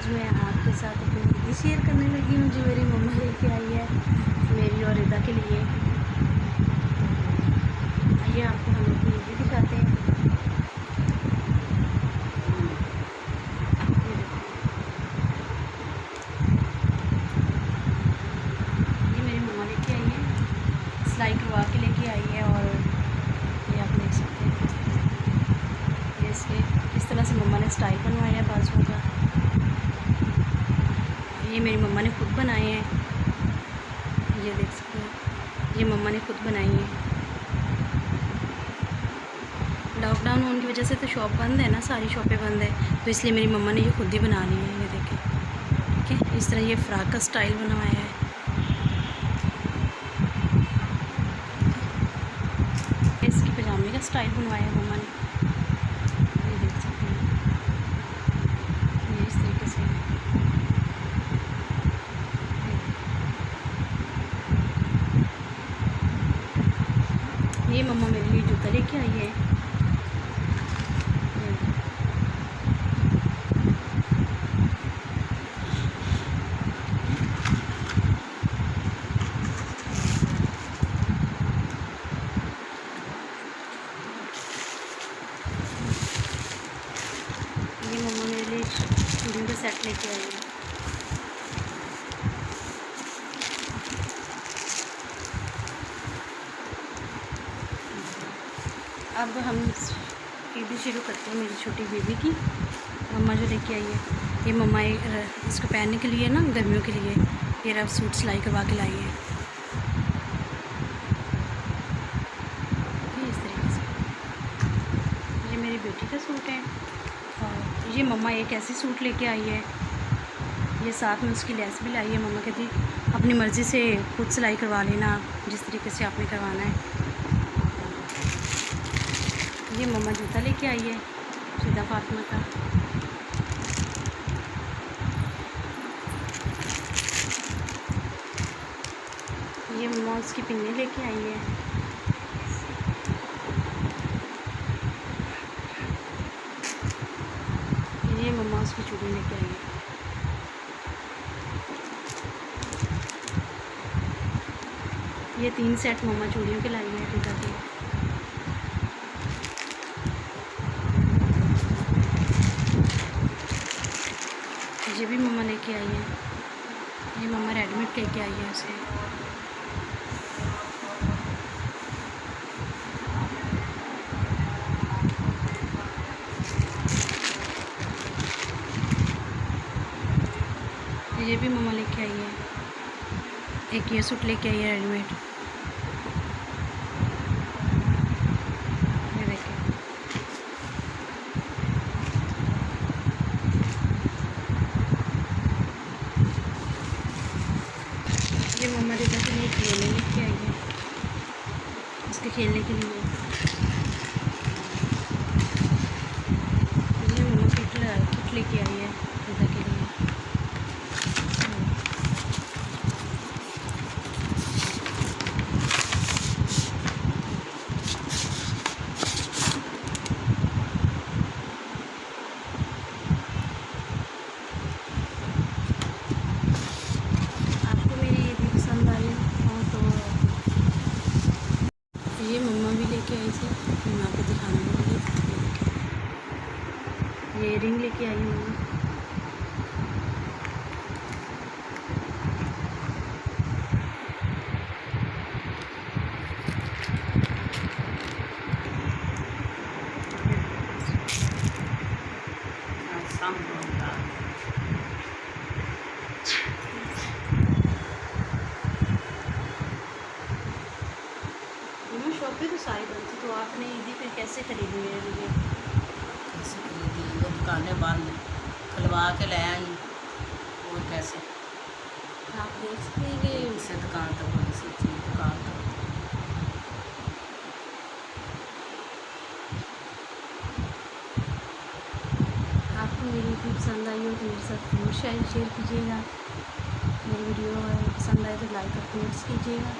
मैं आपके साथ अपनी ईदी शेयर करने लगी हूँ जो मेरी मम्मा लेके आई है मेरी और रिदा के लिए। आइए आपको हम अपनी ईदी दिखाते हैं। ये मेरी मम्मा लेके आई है, सिलाई करवा के लेके आई है और ये आप देख सकते हैं। ये इसके इस तरह से मम्मा ने स्टाइल बनवाया है बाजुओं का। ये मेरी मम्मा ने खुद बनाए हैं, ये देख सकते हैं, ये मम्मा ने खुद बनाई है। लॉकडाउन होने की वजह से तो शॉप बंद है ना, सारी शॉपें बंद है, तो इसलिए मेरी मम्मा ने ये खुद ही बना ली है। ये देखें, ठीक है, इस तरह ये फ्रॉक का स्टाइल बनवाया है। इसकी पजामे का स्टाइल बनवाया है मम्मा ने, ये देख सकते हैं। ये इस तरीके से ये मम्मा मेरे लिए जूता लेके आई है। ये मम्मा मेरे लिए चूड़ियों का सेट लेके आई है। अब हम ईदी शुरू करते हैं मेरी छोटी बेबी की। मम्मा जो लेके आई है, ये मम्मा इसको पहनने के लिए ना, गर्मियों के लिए ये रफ सूट सिलाई करवा के लाई है। इस तरीके से ये मेरी बेटी का सूट है और ये मम्मा एक ऐसी सूट लेके आई है, ये साथ में उसकी लेस भी लाई है। मम्मा कहती अपनी मर्ज़ी से खुद सिलाई करवा लेना, जिस तरीके से आपने करवाना है। ये मम्मा जूता लेके आई है सीधा फातिमा का। ये मम्मा उसकी पिन्नी लेके आई है। ये मम्मा उसकी चूड़ी लेके आई है। ये 3 सेट मम्मा चूड़ियों के लाई है रिदा के। ये भी मम्मा लेके आई है, ये मम्मा रेडीमेड लेके आई है उसे। ये भी मम्मा लेके आई है, एक ये सूट लेके आई है रेडीमेड। ये देखिए, ये मम्मा रिदा के लिए खिलौने लेके आई है, उसके खेलने के लिए। ये मम्मा किट लेके आई है रिदा के लिए। ये मम्मा भी लेके आई थी, मैं आपको दिखाने लगी। ये रिंग लेके आई मम्मा। शॉप पे तो सारी बंद थी, तो आपने ईदी फिर कैसे खरीदी मेरे लिए? कैसे खरीदी? वो दुकानें बंद, खुलवा के ले आई। और कैसे आप देख सकते हैं कि किसी दुकान तो कोई सी चीज़ दुकान तो आपको मेरी वीडियो पसंद आई हो तो मेरे साथ जरूर शेयर कीजिएगा। मेरी वीडियो पसंद आए तो लाइक और कमेंट्स कीजिएगा।